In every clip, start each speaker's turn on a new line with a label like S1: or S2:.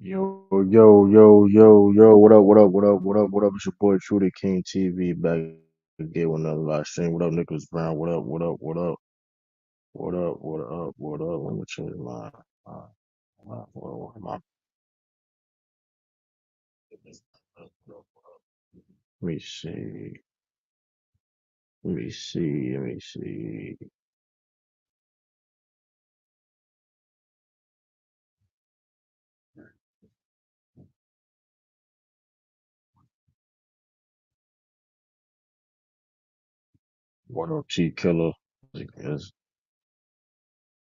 S1: Yo, what up? It's your boy Trudy King TV back again with another live stream. What up, Nicholas Brown? What up? Let me change my let me see. Let me see. What up, Chief Killer? Yes.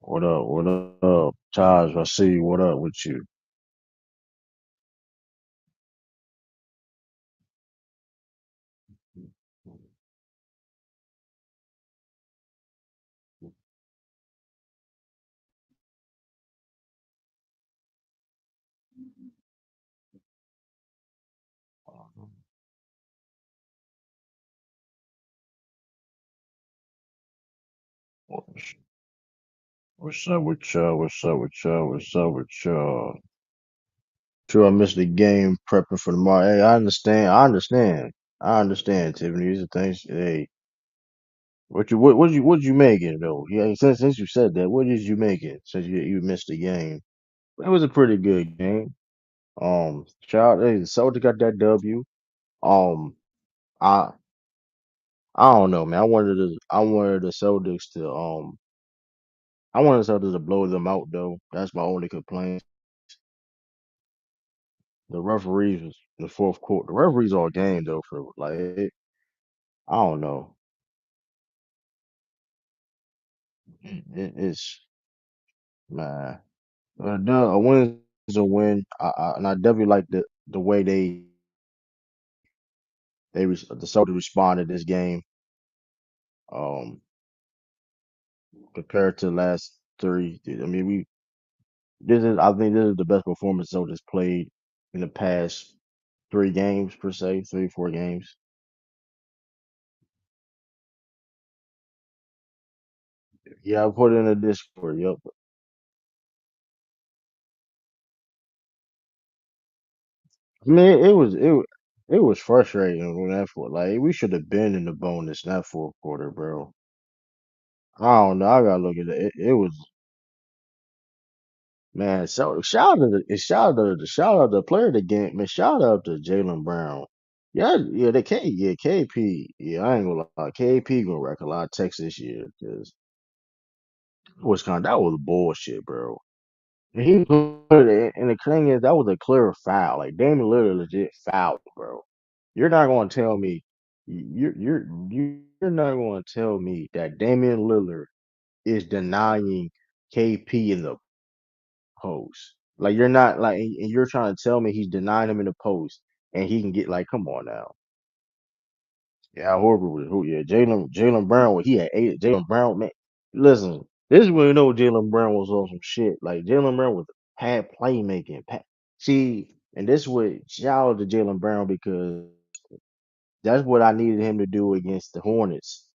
S1: What up? Taj, I see you. What up with you? What's up with y'all? What's up with y'all? Sure, I missed the game prepping for tomorrow. Hey, I understand, Tiffany. These are things. Hey, what you making though? Yeah, since you said that, what did you make it? Since you missed the game, it was a pretty good game. Hey, the Celtics got that W. Um, I I don't know, man. I wanted the Celtics to blow them out though. That's my only complaint. The referees was the fourth quarter. The referees all game though for I don't know. It's man. A win is a win. And I definitely like the way the Celtics responded this game. Um, compared to the last three. I mean, I think this is the best performance Celtics played in the past 3 games per se, 3 4 games. Yeah, I put it in the Discord. Yep. I mean, it was frustrating when that for like we should have been in the bonus in that fourth quarter, bro. I don't know. I gotta look at it. It was man. So shout out to the player of the game. Man, shout out to Jalen Brown. Yeah, KP. Yeah, I ain't gonna lie. KP gonna wreck a lot of Texas this year because that was bullshit, bro. And he put it, and the thing is that was a clear foul. Like Damian Lillard legit fouled, bro. You're not gonna tell me you're not gonna tell me that Damian Lillard is denying KP in the post. Like you're not like, and you're trying to tell me he's denying him in the post, and he can get like, come on now. Yeah, Horford was who? Yeah, Jalen Brown. He had 8. Jalen Brown, man. Listen, this is when you know Jalen Brown was on some shit. Like Jalen Brown was had playmaking. See, and this would shout out to Jalen Brown because that's what I needed him to do against the Hornets.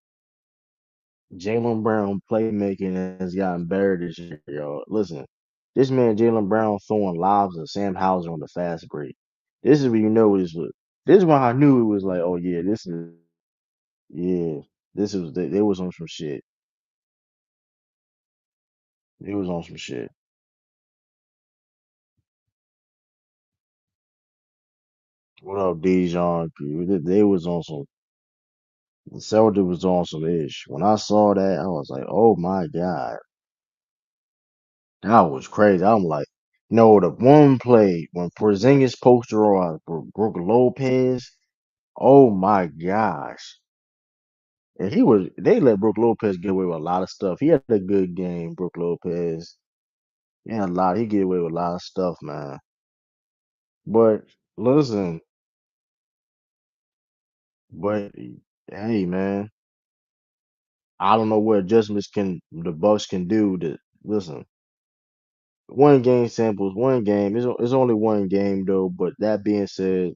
S1: Jalen Brown playmaking has gotten better this year, y'all. Listen, this man Jalen Brown throwing lobs at Sam Hauser on the fast break. This is when you know this was. This is when I knew it was like, oh yeah, yeah, they was on some shit. They was on some shit. What up, Dijon? They was on some. The Celtics was on some ish. When I saw that, I was like, oh my god, that was crazy. I'm like, no, the one play when Porzingis posted on Brook Lopez. Oh my gosh. And they let Brook Lopez get away with a lot of stuff. He had a good game, Brook Lopez. He get away with a lot of stuff, man. But listen, but hey, man, I don't know what adjustments the Bucks can do to listen. One game samples, one game. It's only one game though. But that being said,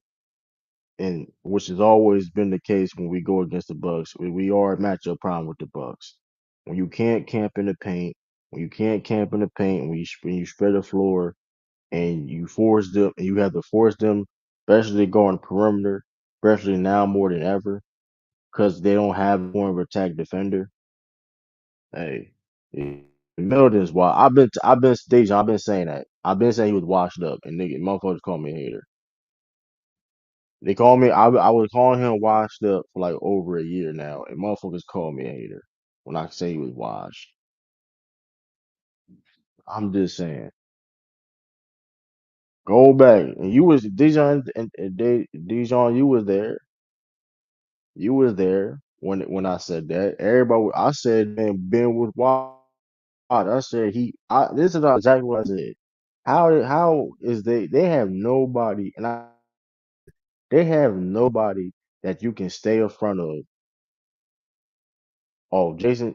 S1: and which has always been the case when we go against the Bucks, we are a matchup problem with the Bucks. When you can't camp in the paint, when you spread the floor, and you force them, and you have to force them, especially to go on the perimeter, especially now more than ever, because they don't have a point of attack defender. Hey, yeah, Middleton's why I've been staging. I've been saying that. I've been saying he was washed up, and nigga, motherfuckers call me a hater. They call me. I was calling him washed up for like over a year now, and motherfuckers call me a hater when I say he was washed. I'm just saying. Go back, and you was Dijon and Dijon. You was there. You was there when I said that. Everybody, I said, man, Ben was washed. I said he. This is exactly what I said. How is they have nobody, and they have nobody that you can stay in front of. Oh, Jason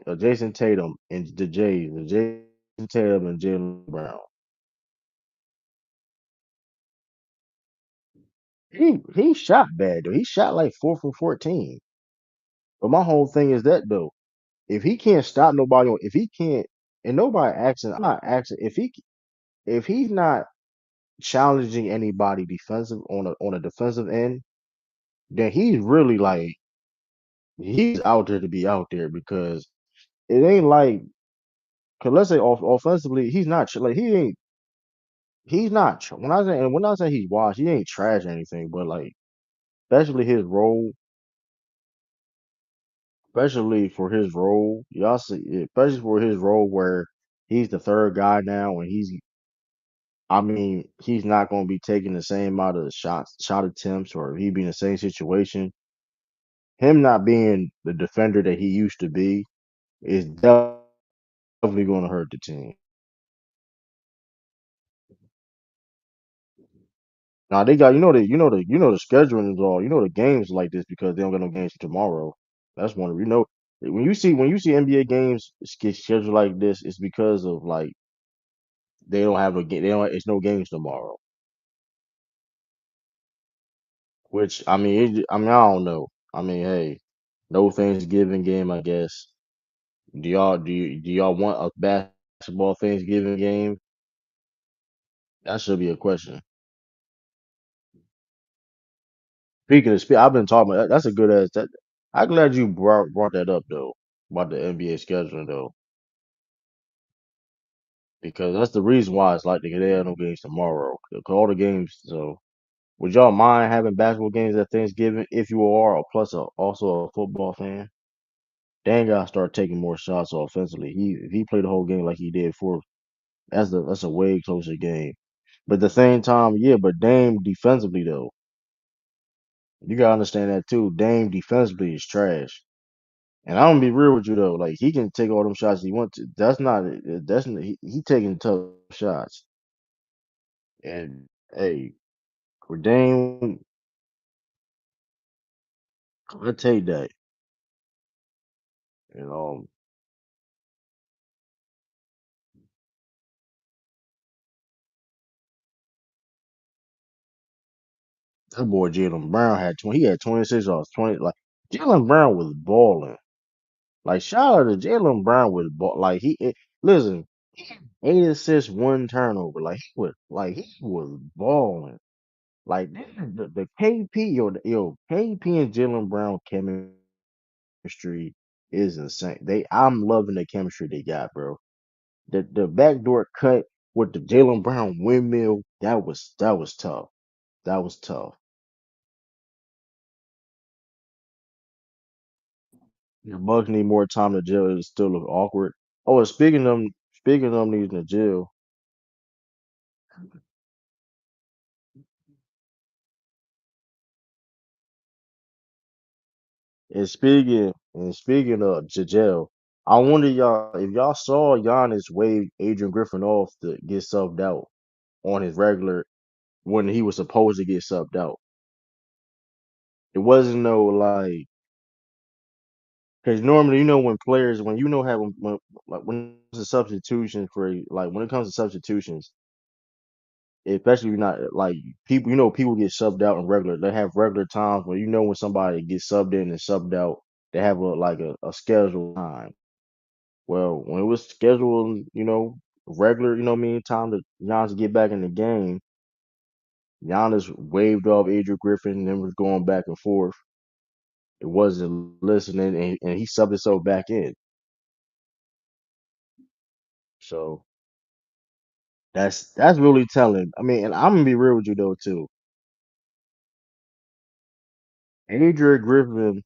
S1: Tatum and the Jason Tatum and Jalen Brown. He shot bad though. He shot like 4 for 14. But my whole thing is that though, if he can't stop nobody, if he can't, and nobody asking, I'm not asking if he's not challenging anybody defensive on a defensive end, then he's really like he's out there to be out there because it ain't like, cause let's say offensively he's not like he's not when I say he's washed, he ain't trash or anything, but like especially his role, especially for his role, y'all see, especially for his role where he's the third guy now, and I mean, he's not going to be taking the same amount of shot attempts, or he be in the same situation. Him not being the defender that he used to be is definitely going to hurt the team. Now they got the scheduling is all the games like this because they don't got no games tomorrow. That's one of when you see NBA games get scheduled like this, it's because of like they don't have a game. They don't. It's no games tomorrow. Which I don't know. I mean, hey, no Thanksgiving game, I guess. Do y'all want a basketball Thanksgiving game? That should be a question. I've been talking about that. That's a good ass. I'm glad you brought that up though about the NBA scheduling though, because that's the reason why it's like they have no games tomorrow. 'Cause all the games. So, would y'all mind having basketball games at Thanksgiving if you are also a football fan? Dan got to start taking more shots offensively. If he played the whole game like he did for that's a way closer game. But at the same time, yeah, but Dame defensively though, you gotta understand that too. Dame defensively is trash. And I'm gonna be real with you though, like he can take all them shots he wants to. He taking tough shots. And hey, for Dame, I take that. You know, that boy Jalen Brown he had 26 off 20. Like Jalen Brown was balling. Like shout out to Jalen Brown with ball. Like listen, 8 assists, 1 turnover. He was balling. Like this is the KP yo KP and Jalen Brown chemistry is insane. I'm loving the chemistry they got, bro. The backdoor cut with the Jalen Brown windmill that was tough. That was tough. The Bucks need more time to jail. It still look awkward. Oh, and speaking of them needing to jail. And speaking of Jajel, I wonder y'all if y'all saw Giannis wave Adrian Griffin off to get subbed out on his regular when he was supposed to get subbed out. It wasn't no like because normally when players when you know how when it's a substitution for like when it comes to substitutions, especially if you're not like people get subbed out in regular. They have regular times where when somebody gets subbed in and subbed out, they have a scheduled time. Well, when it was scheduled, regular, you know what I mean, time to Giannis get back in the game, Giannis waved off Adrian Griffin and then was going back and forth. It wasn't listening, and he subbed himself back in. So that's really telling. I mean, and I'm gonna be real with you though too. Adrian Griffin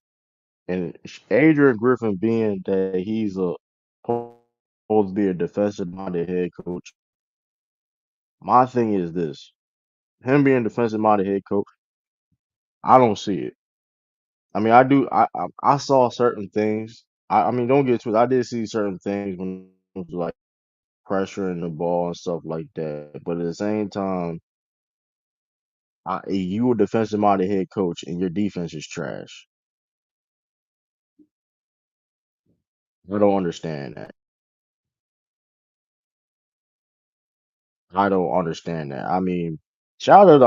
S1: Adrian Griffin being that he's a supposed to be a defensive minded head coach. My thing is this: him being defensive minded head coach, I don't see it. I mean, I do. I saw certain things. I mean, don't get twisted. I did see certain things when it was like pressuring the ball and stuff like that. But at the same time, you a defensive minded head coach and your defense is trash. I don't understand that. I don't understand that. I mean, shout out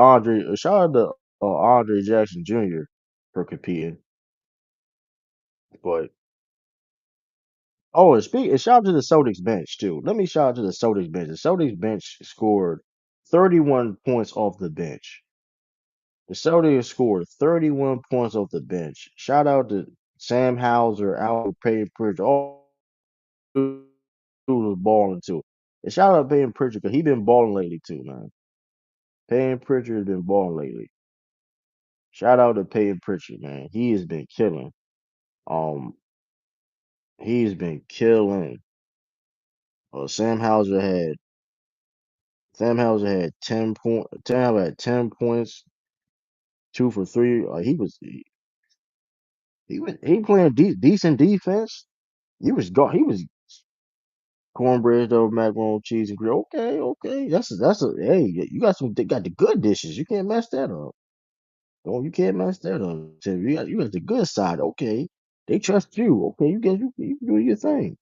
S1: to Andre Jackson Jr. for competing. But and shout out to the Celtics bench too. Let me shout out to the Celtics bench. The Celtics bench scored 31 points off the bench. The Celtics scored 31 points off the bench. Shout out to Sam Hauser, Al Payton Pritchard, all dudes was balling too. And shout out to Payton Pritchard because he been balling lately too, man. Payton Pritchard has been balling lately. Shout out to Payton Pritchard, man. He has been killing. Um, he's been killing. Uh, Sam Hauser had Sam Hauser had 10 point. Sam Hauser had 10 points, 2 for 3. He playing decent defense. He was cornbread over macaroni cheese and grill. Okay, okay. That's a hey. You got they got the good dishes. You can't mess that up. Oh, you can't mess that up. So you got the good side. Okay, they trust you. Okay, you do your thing.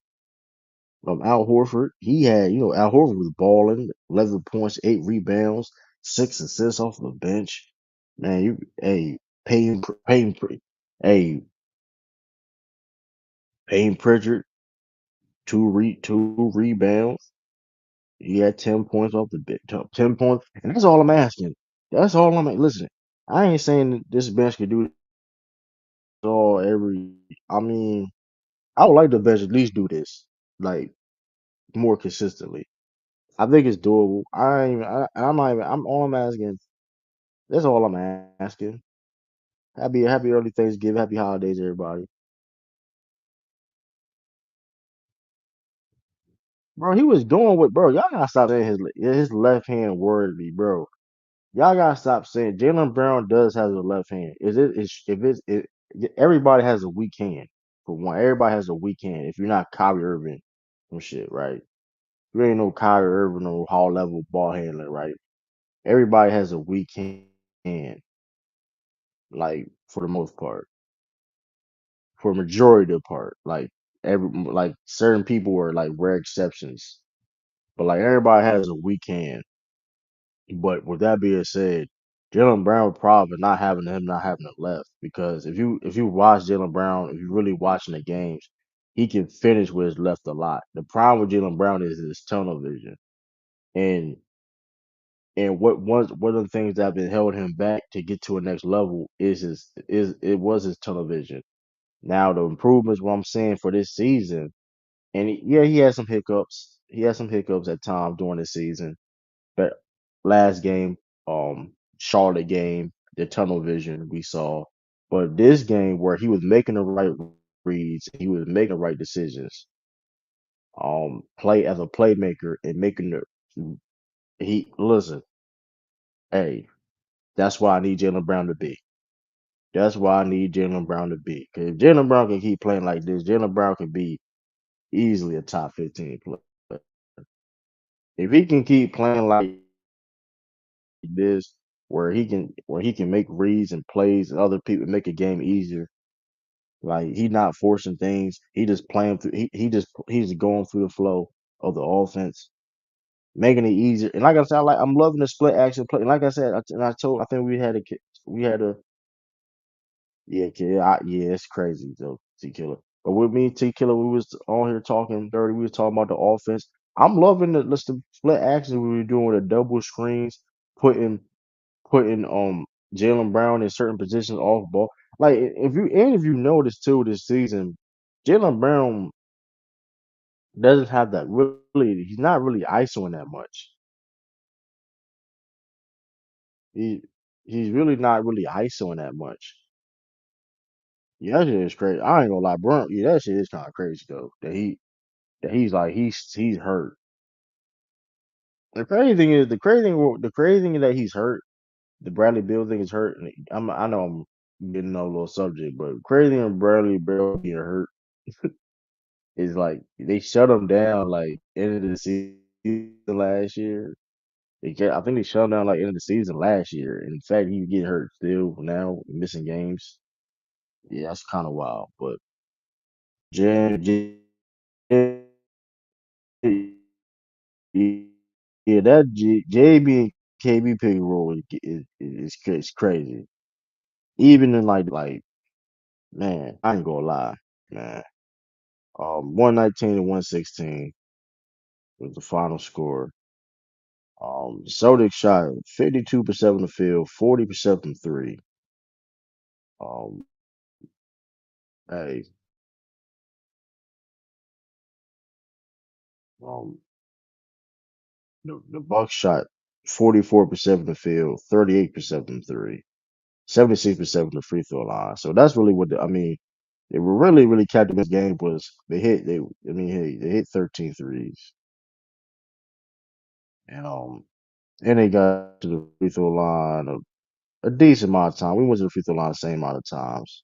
S1: Al Horford, Al Horford was balling, 11 points, 8 rebounds, 6 assists off the bench. Man, hey, Payne Pritchard, 2 rebounds. He had 10 points off the bench, 10 points, and that's all I'm asking. That's all I'm listen. I ain't saying that this bench could do this all every. I mean, I would like the bench at least do this like more consistently. I think it's doable. I'm not even. I'm all I'm asking. That's all I'm asking. Happy early Thanksgiving. Happy holidays, everybody. Bro, he was doing what, bro? Y'all gotta stop saying his left hand worried me, bro. Y'all gotta stop saying Jalen Brown does have a left hand. Is it? Is if it's it, everybody has a weak hand. For one, everybody has a weak hand. If you're not Kyrie Irving, some shit, right? You ain't no Kyrie Irving or hall level ball handler, right? Everybody has a weak hand, like for the most part, for a majority of the part. Like certain people are like rare exceptions, but like everybody has a weak hand. But with that being said, Jalen Brown problem not having a left because if you watch Jalen Brown, if you really watching the games, he can finish with his left a lot. The problem with Jalen Brown is his tunnel vision, and one of the things that have been held him back to get to a next level it was his tunnel vision. Now the improvements, what I'm saying for this season, and he had some hiccups. He had some hiccups at times during the season, but last game, Charlotte game, the tunnel vision we saw. But this game where he was making the right reads, he was making the right decisions, play as a playmaker and making the he listen, hey, that's why I need Jalen Brown to be. That's why I need Jalen Brown to be. Because if Jalen Brown can keep playing like this, Jalen Brown can be easily a top 15 player. If he can keep playing like this, where he can make reads and plays and other people make a game easier. Like he not forcing things. He just playing through. He's going through the flow of the offense, making it easier. And like I said, I'm loving the split action play. And like I said, I think we had a yeah, kid, yeah, it's crazy though, T Killer. But with me, T Killer, we was on here talking dirty. We was talking about the offense. I'm loving the split action we were doing with the double screens, putting putting Jalen Brown in certain positions off ball. Like if you notice too this season, Jalen Brown doesn't have that really. He's not really ISOing that much. He he's really not really ISOing that much. Yeah, that shit is crazy. I ain't gonna lie, Brown. Yeah, that shit is kind of crazy though. That he's like he's hurt. The crazy thing is that he's hurt. The Bradley Beal thing is hurt. And I know I'm getting on a little subject, but crazy and Bradley Beal being hurt is like they shut him down like end of the season last year. I think they shut him down like end of the season last year. In fact, he get hurt still now, missing games. Yeah, that's kind of wild. But J, J, yeah, that JB and KB pick and roll is crazy. Even in like man, I ain't gonna lie, man. 119 to 116 was the final score. The Celtics shot 52% from the field, 40% from three. Um, hey, um, the Bucks shot 44% from the field, 38% from three, 76% from the free throw line. So that's really I mean. They were really captivating this game was hey, they hit 13 threes. And and they got to the free throw line a decent amount of time. We went to the free throw line the same amount of times.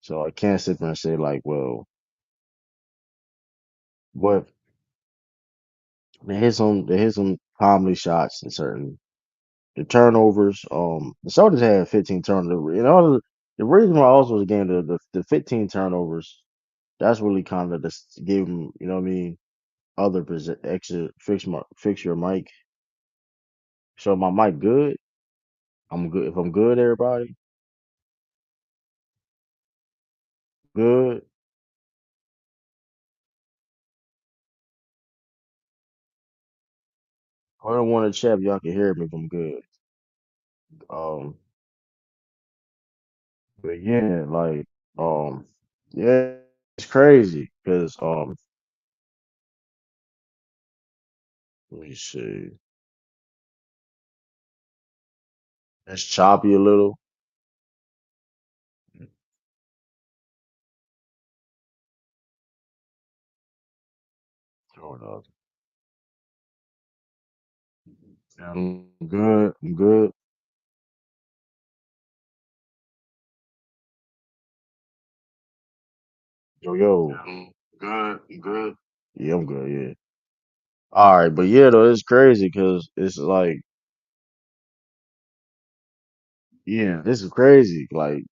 S1: So I can't sit there and say like, well, but they hit some timely shots and certain the turnovers. The Celtics had 15 turnovers. You know, the reason why also was again the 15 turnovers. That's really kind of just gave them, you know what I mean, extra fix your mic. So my mic good. I'm good. If I'm good, everybody good. I don't want to chat. If y'all can hear me if I'm good. Um, but yeah, like um, yeah, it's crazy because let me see, it's choppy a little. Hold up. I'm good. I'm good. Yo yo. I'm good. I'm good. Yeah, I'm good. Yeah. All right, but yeah, though it's crazy because it's like yeah, this is crazy. Like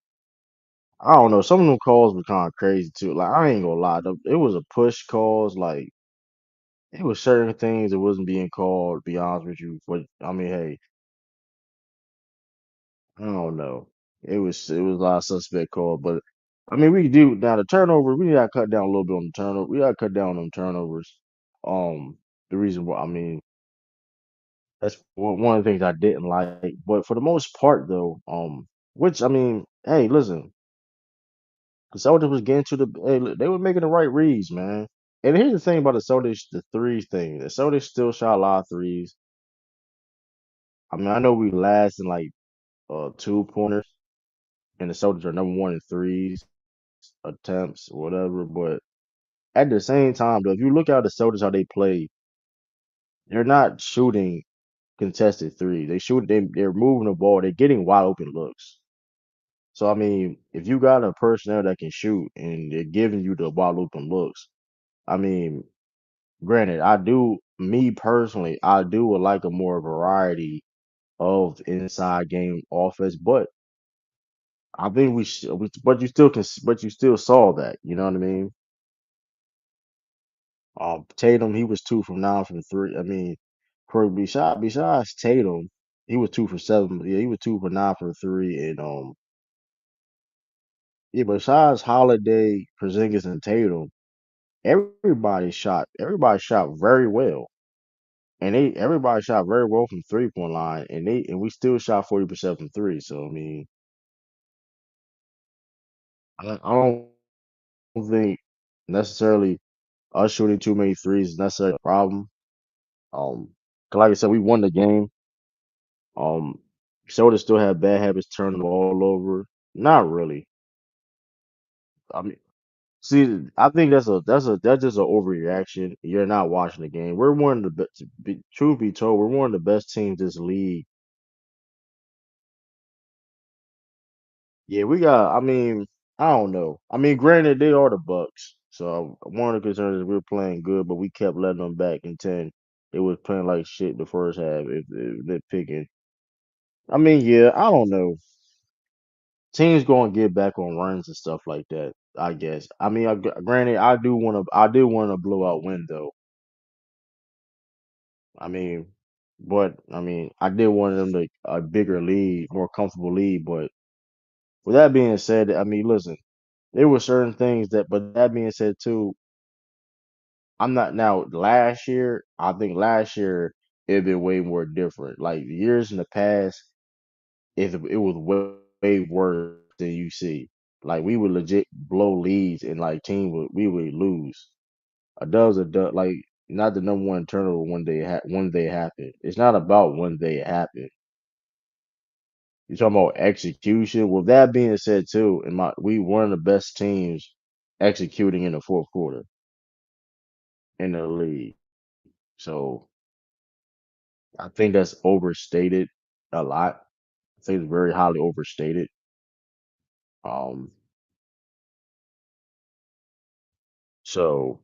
S1: I don't know, some of them calls were kind of crazy too. Like I ain't gonna lie, it was a push calls. Like it was certain things that wasn't being called. To be honest with you, but I mean, hey, I don't know. It was a lot of suspect calls, but I mean, we do now the turnover. We gotta cut down a little bit on the turnover. We gotta cut down on them turnovers. The reason why I mean that's one of the things I didn't like, but for the most part though, which I mean, hey, listen, the Celtics was getting to hey, look, they were making the right reads, man. And here's the thing about the Celtics, the threes thing. The Celtics still shot a lot of threes. I mean, I know we last in like 2 pointers, and the Celtics are number one in threes attempts, or whatever. But at the same time, though, if you look at the Celtics how they play, they're not shooting contested threes. They're moving the ball. They're getting wide open looks. So I mean, if you got a personnel that can shoot and they're giving you the wide open looks, I mean, granted, me personally, I do would like a more variety of inside game offense, but I think but but you still saw that, you know what I mean? Tatum, he was 2 from 9 from three. I mean, besides Tatum, he was 2 for 7. Yeah, he was 2 for 9 from three, and yeah, besides Holiday, Porzingis, and Tatum, everybody shot very well. And everybody shot very well from 3-point line, and we still shot 40% from three. So I mean, I don't think necessarily us shooting too many threes is necessarily a problem. 'Cause like I said, we won the game. Um, Soda still have bad habits, turning the ball over. Not really. I mean, see, I think that's just an overreaction. You're not watching the game. We're one of the best. Truth be told, we're one of the best teams this league. Yeah, we got. I mean, I don't know. I mean, granted, they are the Bucks. So one of the concerns is we're playing good, but we kept letting them back in 10. It was playing like shit the first half. If they're picking. I mean, yeah, I don't know. Teams going to get back on runs and stuff like that. I guess. I mean, granted, I do want a blowout win though. I mean, but I mean, I did want them to a bigger lead, more comfortable lead. But with that being said, I mean, listen, there were certain things that. But that being said too, I'm not now. Last year, I think last year it'd been way more different. Like years in the past, it was way worse than you see. Like we would legit blow leads and like we would lose. A dub's a dub. Like not the number one turnover when they happen. It's not about when they happen. You're talking about execution. With that being said, too, we one of the best teams executing in the fourth quarter in the league. So I think that's overstated a lot. I think it's very highly overstated. Um, so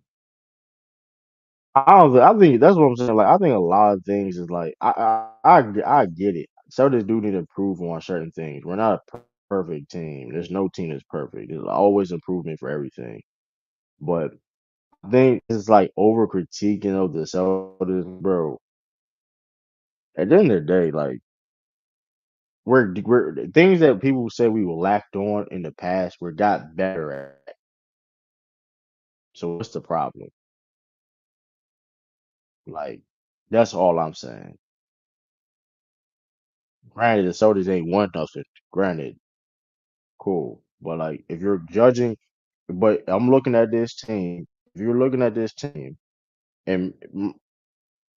S1: I think that's what I'm saying. Like I think a lot of things is like I get it. Celtics do need to improve on certain things. We're not a perfect team. There's no team that's perfect. There's always improvement for everything. But I think it's like over critiquing of the Celtics, bro. At the end of the day, like we're things that people say we were lacked on in the past, we got better at. So what's the problem? Like that's all I'm saying. Granted, the Celtics ain't won nothing. Granted, cool. But like if you're judging, but I'm looking at this team. If you're looking at this team and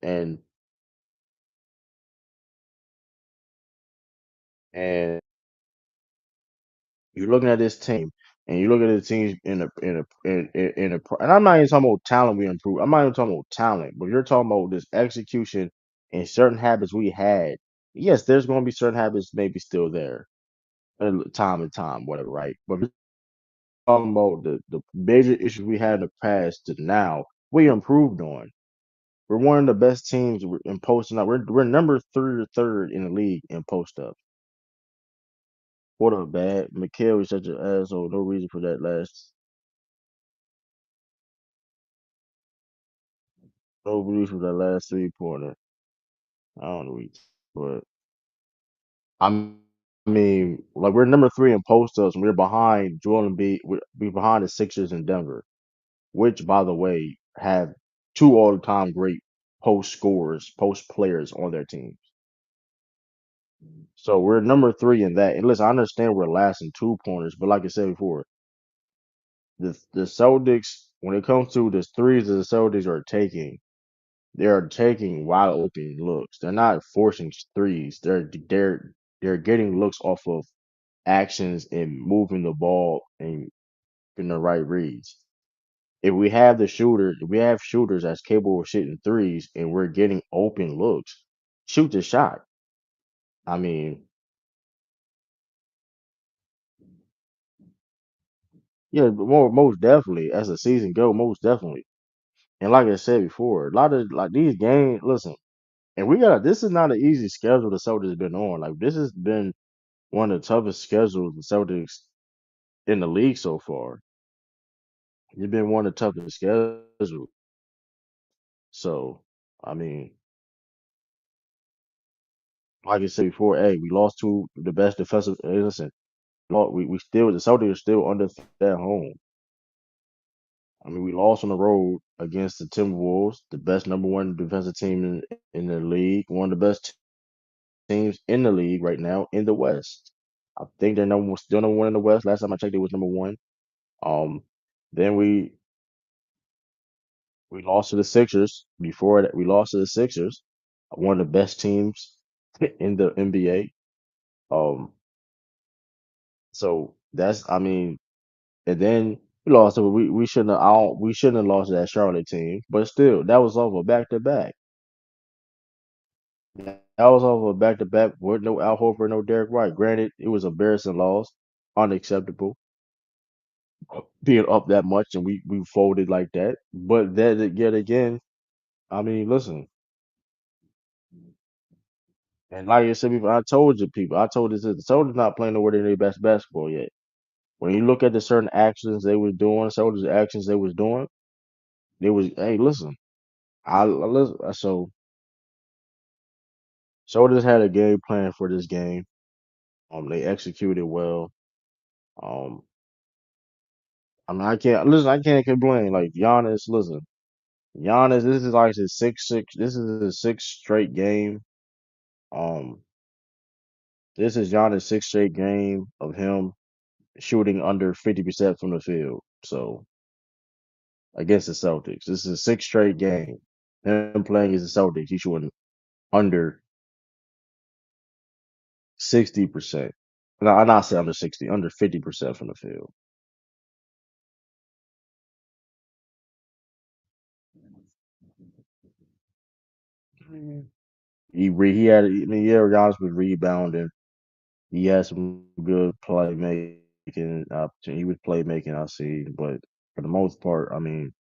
S1: and and you're looking at this team and you look at the teams and I'm not even talking about talent we improve. I'm not even talking about talent, but you're talking about this execution and certain habits we had. Yes, there's going to be certain habits maybe still there, time and time, whatever, right? But we're talking about the major issues we had in the past to now, we improved on. We're one of the best teams in posting up. We're number three or third in the league in post up. What a bad Mikhail is such an asshole. No reason for that last. No reason for that last 3 pointer. I don't know, but I mean, like we're number three in post ups, and we're behind Joel Embiid. We're behind the Sixers in Denver, which, by the way, have two all time great post scorers, post players on their teams. So we're number three in that. And listen, I understand we're last in 2 pointers, but like I said before, the Celtics, when it comes to the threes that the Celtics are taking, they are taking wide open looks. They're not forcing threes. They're getting looks off of actions and moving the ball and in the right reads. If we have shooters that's capable of shooting threes and we're getting open looks, shoot the shot. I mean, yeah, most definitely. As the season go, most definitely. And like I said before, a lot of like these games, listen, and we got this is not an easy schedule the Celtics been on. Like this has been one of the toughest schedules the Celtics in the league so far. It's been one of the toughest schedules. So, I mean, like I said before, hey, we lost to the best defensive. Hey, listen, we still the Celtics are still under at home. I mean, we lost on the road against the Timberwolves, the best number one defensive team in the league, one of the best teams in the league right now in the West. I think they're still number one in the West. Last time I checked, it was number one. Um, then we lost to the Sixers. Before that, we lost to the Sixers, one of the best teams in the NBA. Um, so that's I mean, and then we lost. We shouldn't have. We shouldn't have lost to that Charlotte team, but still, that was off a back to back. That was off a back to back with no Al Horford, no Derek White. Granted, it was a embarrassing loss, unacceptable, being up that much, and we folded like that. But that yet again, I mean, listen, and like I said before, I told you people, I told this, the Soldiers not playing nowhere near their best basketball yet. When you look at the certain actions they was doing, Soldiers actions they was doing, they was hey, listen, I listen. So Soldiers had a game plan for this game. They executed well. Um, I mean, I can't listen. I can't complain. Like Giannis, listen, Giannis. This is like his six. This is his sixth straight game. Um, this is Giannis' sixth straight game of him shooting under 50% from the field. So against the Celtics, this is a sixth straight game. Him playing against the Celtics, he's shooting under 60%. No, I'm not saying under 60, under 50% from the field. Mhm. He had I mean, yeah, Giannis was rebounding. He had some good playmaking opportunity. He was playmaking, I see, but for the most part, I mean,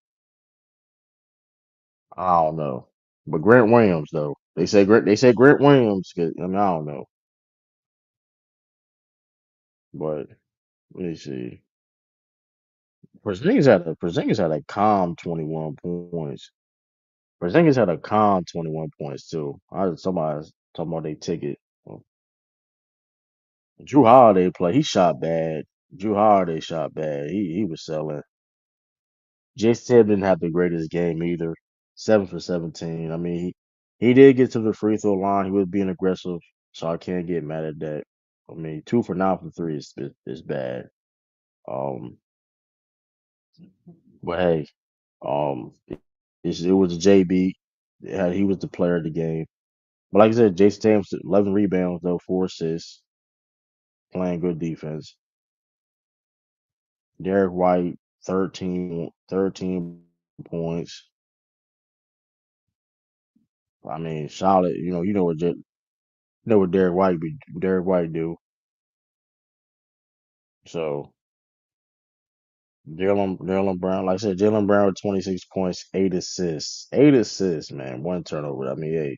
S1: I don't know. But Grant Williams, though, they say Grant Williams. I mean, I don't know, but let me see. Porzingis had a calm 21 points. Porzingis had a calm 21 points too. I heard somebody talking about they ticket. Drew Holiday play. He shot bad. Drew Holiday shot bad. He was selling. Jason Tatum didn't have the greatest game either. 7 for 17. I mean, he did get to the free throw line. He was being aggressive, so I can't get mad at that. I mean, 2 for 9 from 3 is bad. Um, but hey, it was JB. He was the player of the game. But like I said, Jason Tatum 11 rebounds though, 4 assists, playing good defense. Derek White 13 points. I mean, solid. You know what Derek White do. So Jalen Brown, like I said, Jalen Brown with 26 points, 8 assists, man, one turnover. I mean, hey,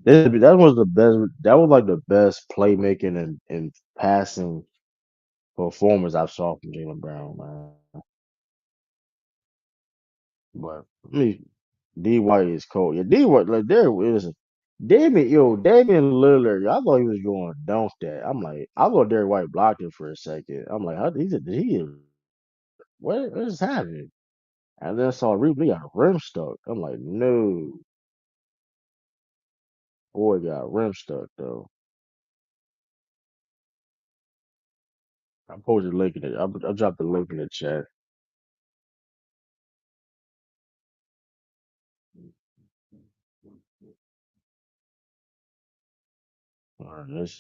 S1: that was the best. That was like the best playmaking and passing performance I saw from Jalen Brown, man. But I mean, D White is cold. Yeah, D White like there is Damian Lillard. I thought he was going to dunk that. I'm like, I thought Derek White blocked it for a second. I'm like, how what is happening? And then I saw Reed got rim stuck. I'm like, no, boy got rim stuck though. I posted a link in it. I dropped the link in the chat. All right,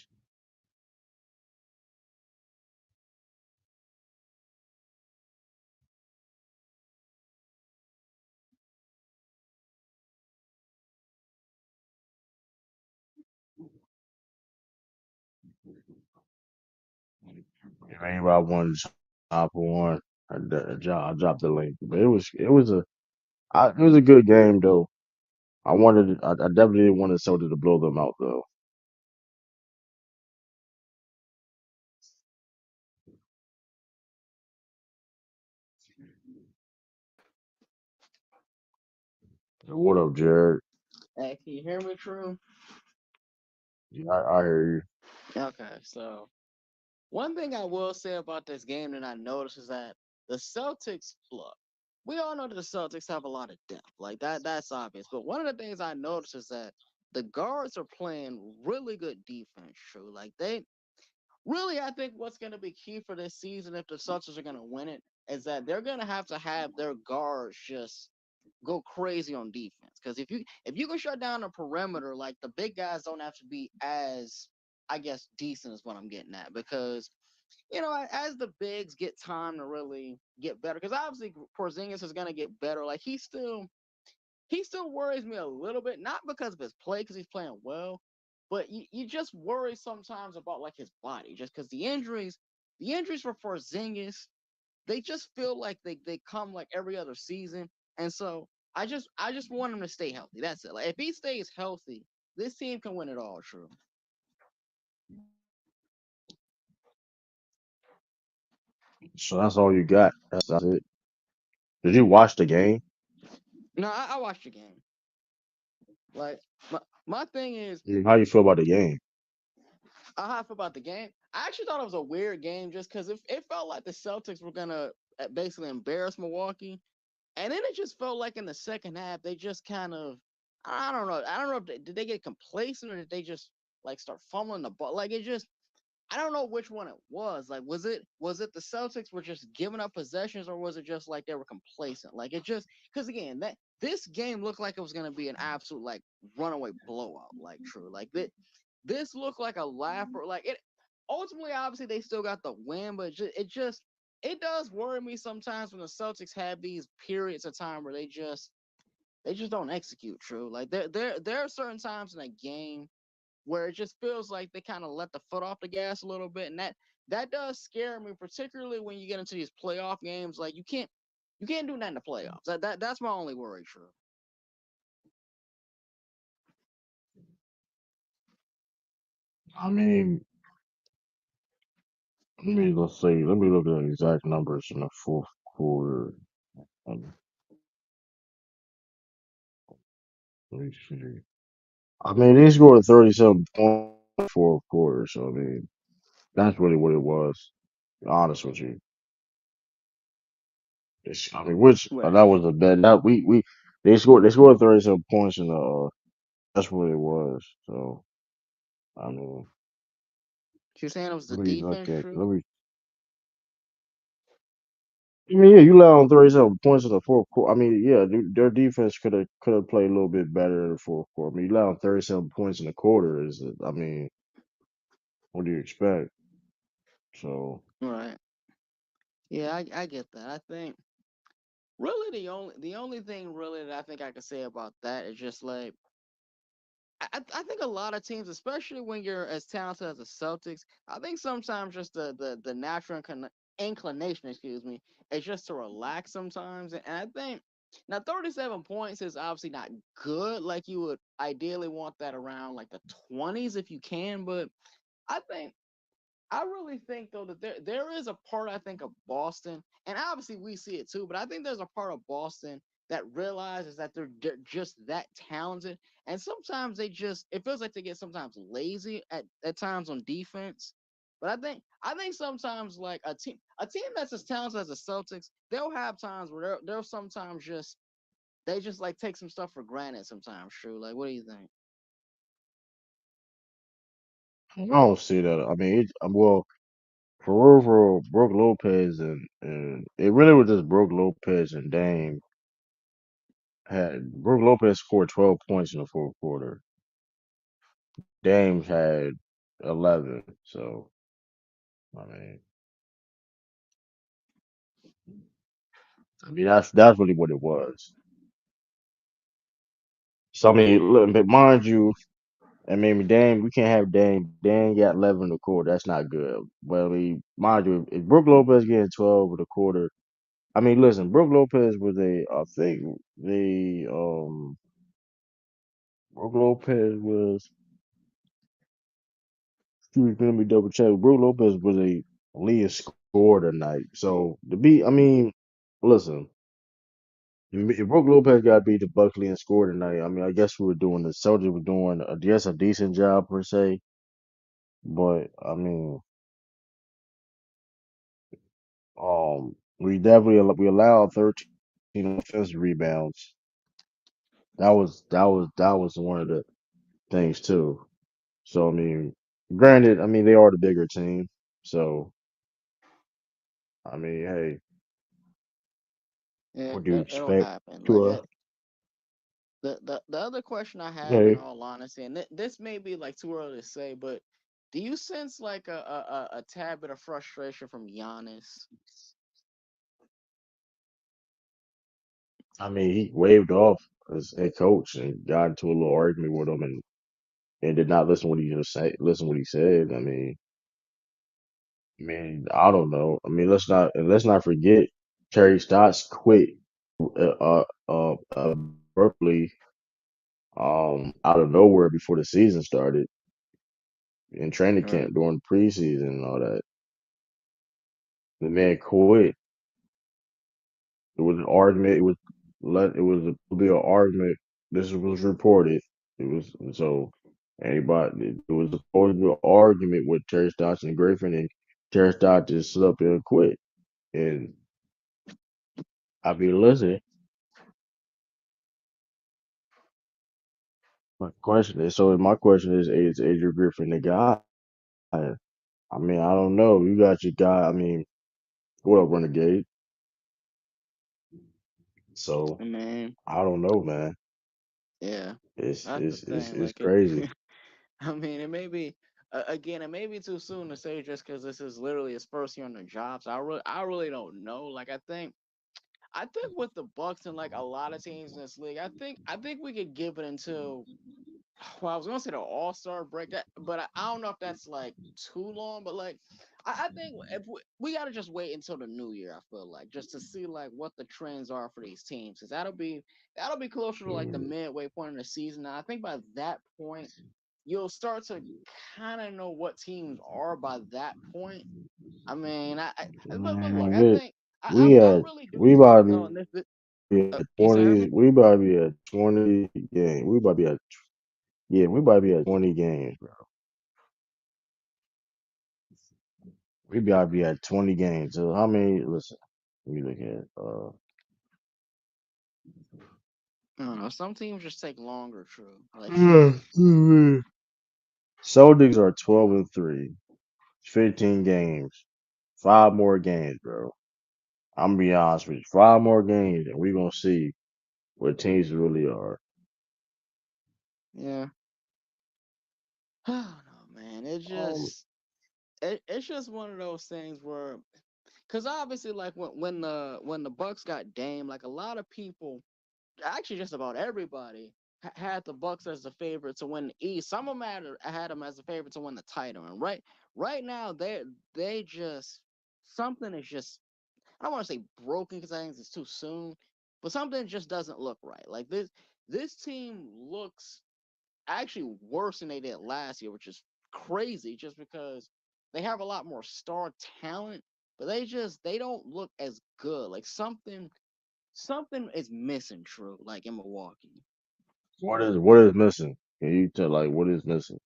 S1: if anybody wanted to hop on, I dropped the link. But it was a good game though. I definitely didn't want the Celtics to blow them out though. What up, Jared?
S2: Hey, can you hear me, True?
S1: Yeah, I hear you.
S2: Okay, so one thing I will say about this game that I noticed is that the Celtics pluck. we all know that the Celtics have a lot of depth. Like that's obvious. But one of the things I noticed is that the guards are playing really good defense, true. Like they really, I think what's going to be key for this season if the Celtics are going to win it is that they're going to have their guards just go crazy on defense. Because if you can shut down the perimeter, like the big guys don't have to be as, I guess, decent is what I'm getting at. Because as the bigs get time to really get better, because obviously Porzingis is going to get better. Like he still worries me a little bit, not because of his play, because he's playing well, but you just worry sometimes about like his body, just because the injuries for Porzingis, they just feel like they come like every other season, and so I just want him to stay healthy. That's it. Like if he stays healthy, this team can win it all. True.
S1: So that's all you got. That's it. Did you watch the game?
S2: No, I watched the game. Like my thing is,
S1: How you feel about the game?
S2: I half about the game. I actually thought it was a weird game just because it felt like the Celtics were gonna basically embarrass Milwaukee. And then it just felt like in the second half, they just kind of, I don't know. I don't know if did they get complacent or did they just like start fumbling the ball? Like it just, I don't know which one it was. Like was it the Celtics were just giving up possessions or was it just like they were complacent? Like it just because again that this game looked like it was gonna be an absolute like runaway blowout. Like true. Like this looked like a laugher. Like it ultimately, obviously, they still got the win, but it does worry me sometimes when the Celtics have these periods of time where they just don't execute. True, like there are certain times in a game where it just feels like they kind of let the foot off the gas a little bit, and that does scare me, particularly when you get into these playoff games. Like you can't do that in the playoffs. That's my only worry. True.
S1: I mean, let's see. Let me look at the exact numbers in the fourth quarter. Um, Let me see. I mean, they scored 37 points in the fourth quarter, so I mean, that's really what it was. To be honest with you, I mean, which
S2: Right.
S1: that was a bad. That we they scored 37 points in the. That's what it was. So I mean,
S2: You're saying it was the
S1: let me look
S2: defense.
S1: at.
S2: True.
S1: Let me. I mean, yeah, you allowed 37 points in the fourth quarter. I mean, yeah, their defense could have played a little bit better in the fourth quarter. I mean, you allowed 37 points in the quarter. I mean, what do you expect? So,
S2: Right. Yeah, I get that. I think really the only thing really that I think I could say about that is just like I think a lot of teams, especially when you're as talented as the Celtics, I think sometimes just the natural inclination, excuse me, is just to relax sometimes. And I think now 37 points is obviously not good. Like you would ideally want that around like the 20s if you can, but I think I really think though that there is a part I think of Boston, and obviously we see it too, but I think there's a part of Boston that realizes that they're just that talented, and sometimes they just it feels like they get sometimes lazy at times on defense. But I think sometimes like a team that's as talented as the Celtics, they'll have times where they'll sometimes just like take some stuff for granted sometimes. True, like what do you think?
S1: I don't see that. I mean, well, for real, Brook Lopez and it really was just Brook Lopez and Dame had Brook Lopez scored 12 points in the fourth quarter. Dame had 11. So, I mean that's really what it was. So I mean, look, but mind you, I mean, Dame, we can't have Dame. Dame got 11 in the quarter. That's not good. But I mean, mind you, if Brook Lopez getting 12 in the quarter, I mean, listen, Brook Lopez was I think Brook Lopez was, excuse me, let me double check. Brook Lopez was a leading scorer tonight. So I mean, listen, if Brook Lopez got beat to Buckley and scored tonight, I mean, I guess the Celtics were doing, I guess, a decent job per se. But I mean, we definitely we allowed 13 offensive rebounds. That was one of the things too. So I mean, granted, I mean they are the bigger team. So I mean, hey,
S2: Yeah,
S1: what do you
S2: it'll
S1: expect
S2: happen.
S1: to
S2: Like
S1: a
S2: the other question I have, in
S1: hey?
S2: all honesty, and this may be like too early to say, but do you sense like a tad bit of frustration from Giannis?
S1: I mean, he waved off as head coach and got into a little argument with him and did not listen what he just say. Listen what he said. I mean, I don't know. I mean, let's not forget Terry Stotts quit abruptly out of nowhere before the season started in training
S2: Right.
S1: camp during the preseason and all that. The man quit. It was an argument. It was a be an argument. This was reported. It was so anybody. It was supposed to be an argument with Terry Stotts and Griffin, and Terry Stotts just stood up and quit. And I mean, listen. My question is Adrian Griffin the guy? I mean, I don't know. You got your guy. I mean, what up, Renegade? So
S2: I mean,
S1: I don't know, man.
S2: yeah,
S1: It's
S2: that's the
S1: it's it's,
S2: thing.
S1: it's
S2: Like it,
S1: crazy.
S2: I mean, it may be again, it may be too soon to say just because this is literally his first year on the job. So I really don't know. Like I think with the Bucks and like a lot of teams in this league, I think we could give it until, well, I was gonna say the All Star break, but I don't know if that's like too long. But like, I think if we got to just wait until the new year. I feel like just to see like what the trends are for these teams, because that'll be closer to like the
S1: Mm,
S2: midway point of the season. And I think by that point, you'll start to kind of know what teams are by that point. I mean, but look,
S1: Man,
S2: I think
S1: we
S2: I
S1: had
S2: really do
S1: we
S2: think
S1: about
S2: though,
S1: to
S2: and this,
S1: be at
S2: you say me?
S1: 20. We about to be at 20 games. We about to be at Yeah. We about to be at 20 games, bro. We about to be at 20 games. So how many? Listen, let me look at.
S2: I don't know. Some teams just take longer. True, like some.
S1: Celtics are 12-3, 15 games, five more games, bro. I'm gonna be honest with you, five more games, and we gonna see what teams really are.
S2: Yeah. Oh no, man.
S1: Um,
S2: It's just one of those things where, because obviously, like when the Bucks got Dame, like a lot of people, actually just about everybody, had the Bucks as the favorite to win the East. Some of them had them as the favorite to win the title, and right now they just, something is just, I don't want to say broken because I think it's too soon, but something just doesn't look right. Like this team looks actually worse than they did last year, which is crazy just because they have a lot more star talent, but they don't look as good. Like something is missing, true, like in Milwaukee.
S1: what is missing? Can you tell like what is missing?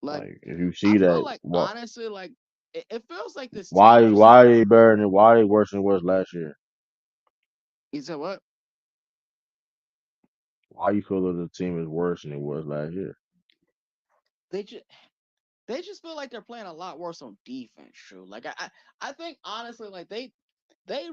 S2: Like
S1: Like if you
S2: I
S1: see
S2: feel
S1: that,
S2: like
S1: what?
S2: honestly, like it feels like this team
S1: Why
S2: just
S1: why
S2: like,
S1: are they better than why are they worse than it was last year?
S2: you said what?
S1: Why you feel that the team is worse than it was last year?
S2: They just they just feel like they're playing a lot worse on defense, true. Like I think honestly, like they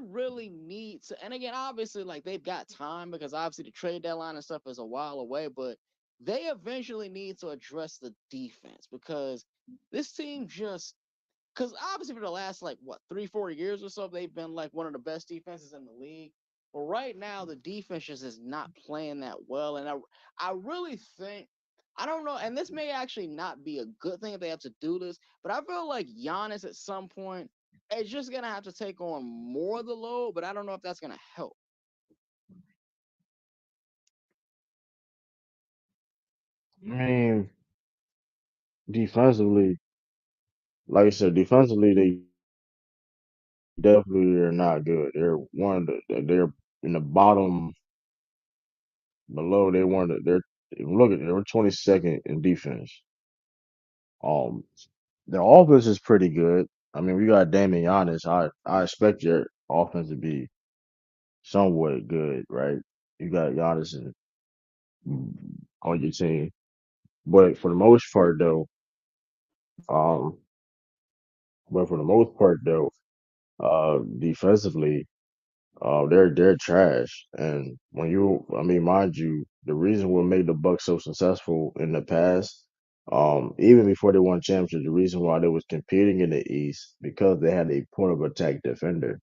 S2: really need to, and again, obviously, like they've got time because obviously the trade deadline and stuff is a while away, but they eventually need to address the defense because this team just, because obviously for the last like what 3 4 years or so they've been like one of the best defenses in the league, but right now the defense just is not playing that well, and I really think, I don't know, and this may actually not be a good thing if they have to do this, but I feel like Giannis at some point is just gonna have to take on more of the load, but I don't know if that's gonna help.
S1: I mean, defensively, like I said, defensively they definitely are not good. They're in the bottom below. They were 22nd in defense. Um, their offense is pretty good. I mean, we got Damian Giannis. I expect your offense to be somewhat good, right? You got Giannis and on your team, but for the most part, though, um, but for the most part, though, defensively, they're trash. And when I mean, mind you, the reason what made the Bucks so successful in the past, even before they won championship, the reason why they was competing in the East because they had a point of attack defender.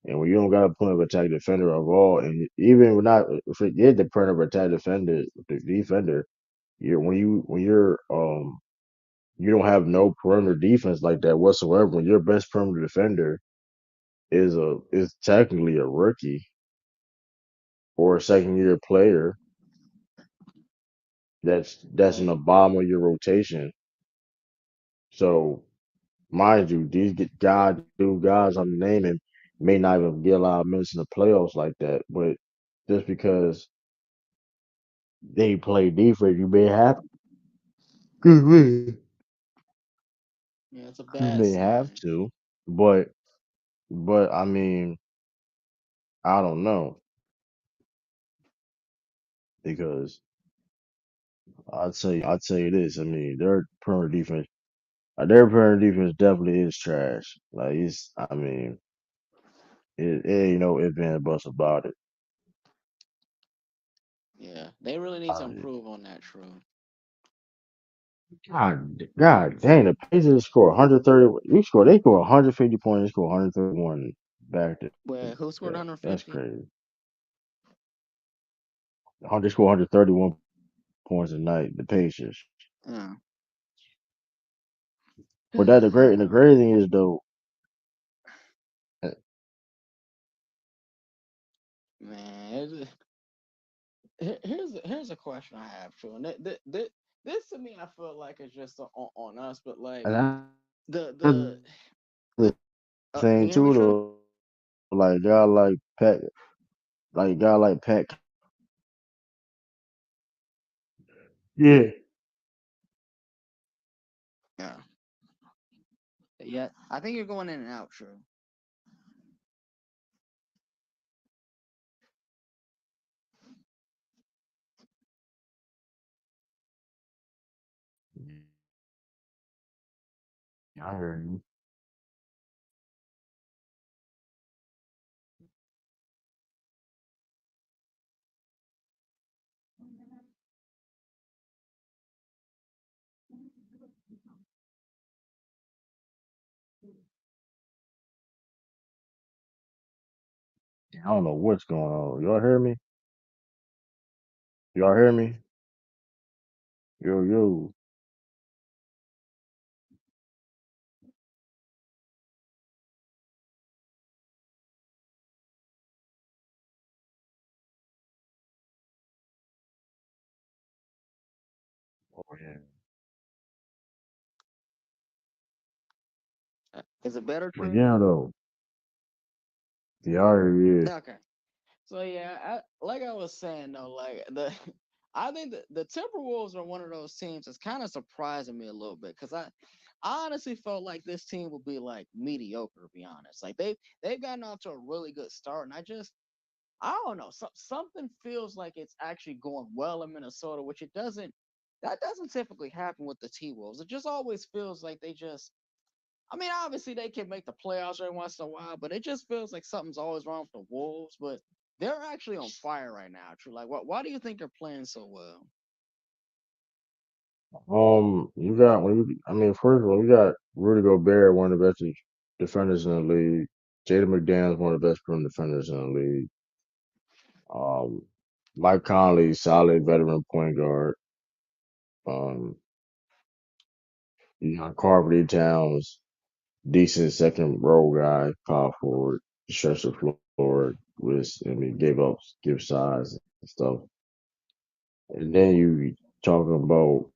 S1: And when you don't got a point of attack defender of all, and even when not forget the point of attack defender, the defender, when you're you don't have no perimeter defense like that whatsoever. When your best perimeter defender is technically a rookie or a second year player that's in
S2: Right.
S1: the bottom of your rotation. So mind you, guys I'm naming may not even get a lot of minutes in the playoffs like that, but just because they play defense, excuse me,
S2: Yeah, it's a
S1: you
S2: bad
S1: may have
S2: sign.
S1: to, but I mean, I don't know because I'd say this. I mean, their perimeter defense definitely is trash. Like I mean, it ain't no ifs and buts about it.
S2: Yeah, they really need to
S1: Uh,
S2: improve on that. True.
S1: God dang, the Pacers score 130. They score 150 points. They score 131 back to
S2: Where who scored
S1: back. That's
S2: 150?
S1: crazy. 100 score 131 points a night. The Pacers.
S2: Uh.
S1: But that the crazy thing is though, uh,
S2: Man, here's a question I have, true. And this to me, I feel like it's just on us, but like
S1: and that's
S2: the
S1: the
S2: can
S1: thing
S2: you hear me,
S1: too
S2: true?
S1: though. Like guy like Pat, like guy like Pat. Yeah.
S2: Yeah, yeah. I think you're going in and out, true.
S1: I heard you. I don't know what's going on. Y'all hear me? Y'all hear me? Yo yo. Oh yeah.
S2: Is it better,
S1: But
S2: true?
S1: yeah though, the hear you.
S2: Okay. So yeah, like I was saying though, like I think the Timberwolves are one of those teams that's kind of surprising me a little bit because I honestly felt like this team would be like mediocre, to be honest. Like they've gotten off to a really good start, and I don't know, something feels like it's actually going well in Minnesota, which it doesn't. That doesn't typically happen with the T Wolves. It just always feels like they just. I mean, obviously they can make the playoffs every once in a while, but it just feels like something's always wrong with the Wolves. But they're actually on fire right now. True. Like, why do you think they're playing so well?
S1: You got I mean, first of all, you got Rudy Gobert, one of the best defenders in the league. Jaden McDaniels, one of the best perimeter defenders in the league. Um, Mike Conley, solid veteran point guard. Um, you got Carvey Towns, decent second row guy, power forward, stretch the floor with, I mean, give size and stuff. And then you talking about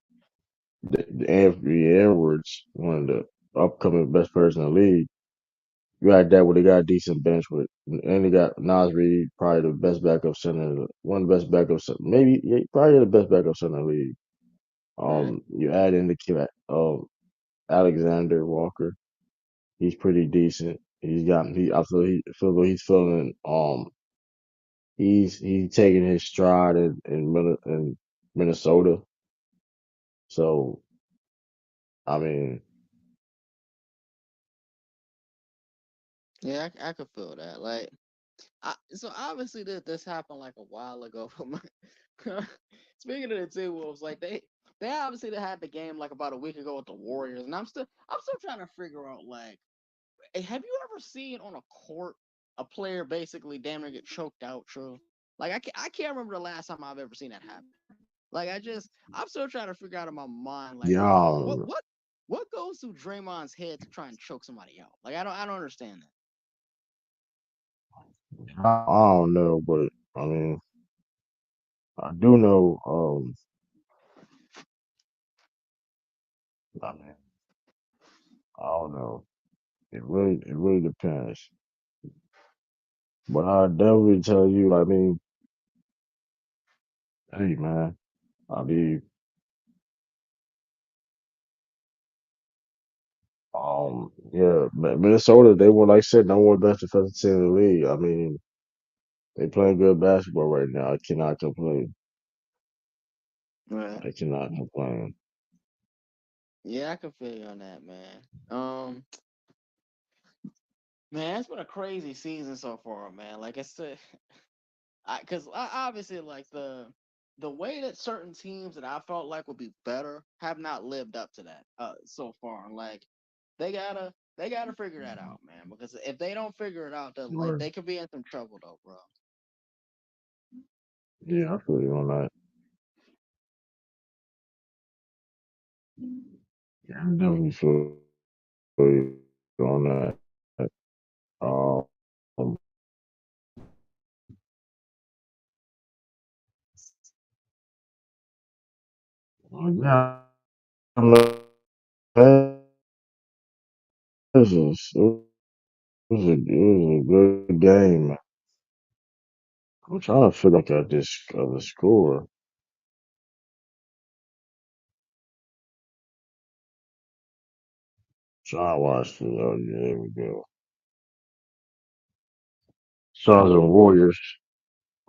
S1: the Anthony Edwards, one of the upcoming best players in the league. You got that where they got a decent bench with, and they got Nas Reed, probably the best backup center, one of the best backup center, maybe yeah, probably the best backup center in the league.
S2: Right.
S1: You add in the kid, Alexander Walker. He's pretty decent. I feel he's feeling he's taking his stride in Minnesota. So I mean,
S2: Yeah, I could feel that. Like, so obviously this happened like a while ago. But speaking of the T Wolves, like they obviously they had the game like about a week ago with the Warriors, and I'm still trying to figure out like, have you ever seen on a court a player basically damn near get choked out? True. Like I can't remember the last time I've ever seen that happen. Like I'm still trying to figure out in my mind like what
S1: yeah,
S2: what what goes through Draymond's head to try and choke somebody out. Like I don't understand that.
S1: I don't know, but I mean, I do know. I mean, I don't know. It really depends. But I definitely tell you, I mean, hey man, I mean, yeah, Minnesota, they were like I said, number one best defensive team in the league. I mean, they playing good basketball right now. I cannot complain.
S2: Right.
S1: I cannot complain.
S2: Yeah, I can feel you on that, man. Um, man, it's been a crazy season so far, man. Like I said, obviously like the way that certain teams that I felt like would be better have not lived up to that so far. Like they gotta figure that out, man. Because if they don't figure it out, then like
S1: Sure.
S2: they could be in some trouble though, bro.
S1: Yeah, I feel you on that. Yeah, I definitely feel you on that. Um, yeah, it was a good game. I'm trying to figure out this the score. Trying to watch the. Oh, yeah, there we go. Suns and Warriors.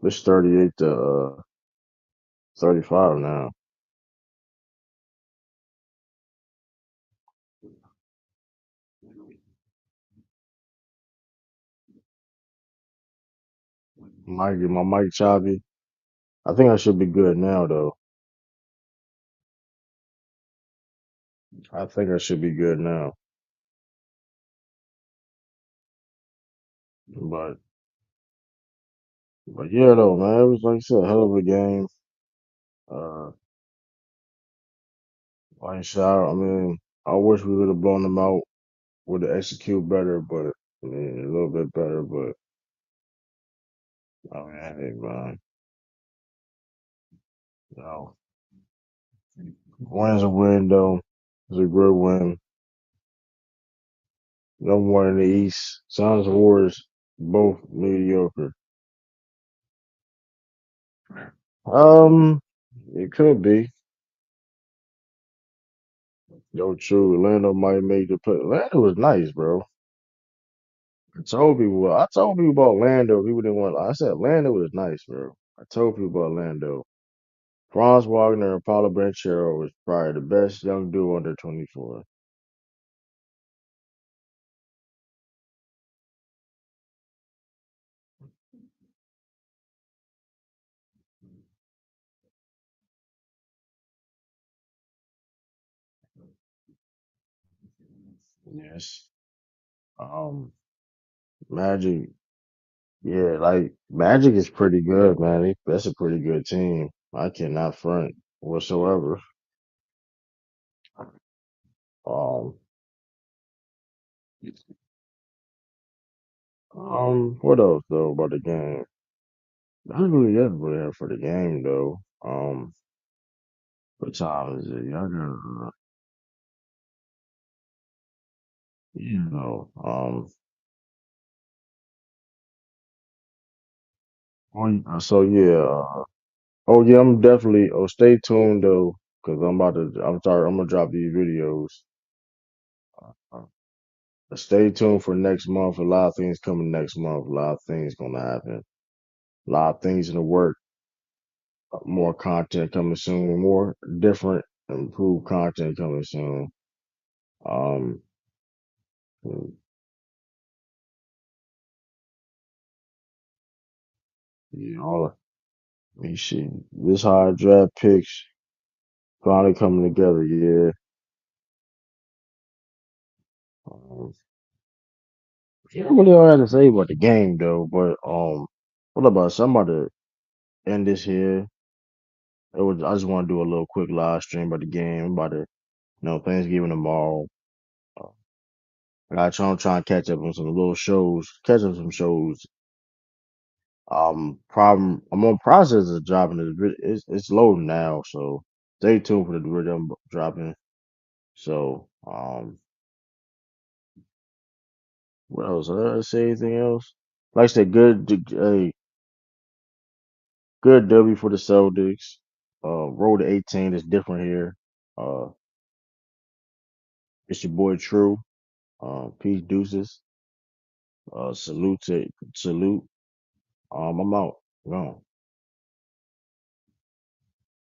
S1: It's 38 to 35 now. My mic choppy. I think I should be good now though. I think I should be good now. But yeah though, man, it was like I said, a hell of a game. Uh, like I said, I mean, I wish we would have blown them out, would have executed better, but I mean, a little bit better. But I mean, hey, man, you know, win's a win though. It's a good win. Number one in the East. Suns and Warriors both mediocre. Um, it could be. Yo, true. Orlando might make the play. Orlando was nice, bro. I told people about Orlando. People didn't want. I said Orlando was nice, bro. I told people about Orlando. Franz Wagner and Paulo Banchero was probably the best young dude under 24. Yes. Um, Magic. Yeah, like Magic is pretty good, man. That's a pretty good team. I cannot front whatsoever. Um, what else though about the game? That's really it for the game though. What time is it? Y'all got, you know, so yeah, oh yeah, I'm definitely, oh, stay tuned though, cause I'm sorry, I'm gonna drop these videos. Uh, Stay tuned for next month. A lot of things coming next month. A lot of things gonna happen. A lot of things in the work. More content coming soon. More different, improved content coming soon. Um, yeah, all let me see. This high draft picks finally coming together. Yeah. Um, yeah, I really don't have to say about the game though. But what about somebody end this here? I just want to do a little quick live stream about the game. I'm about to, Thanksgiving tomorrow. Uh, I'm trying to catch up on some little shows, catch up some shows. Problem. I'm on process of dropping it. It's loading now, so stay tuned for the video I'm dropping. So, what else? Did I say anything else? Like I said, good W for the Celtics. Road to 18 is different here. Uh, it's your boy True. Peace, deuces. Salute. I'm out. Gone.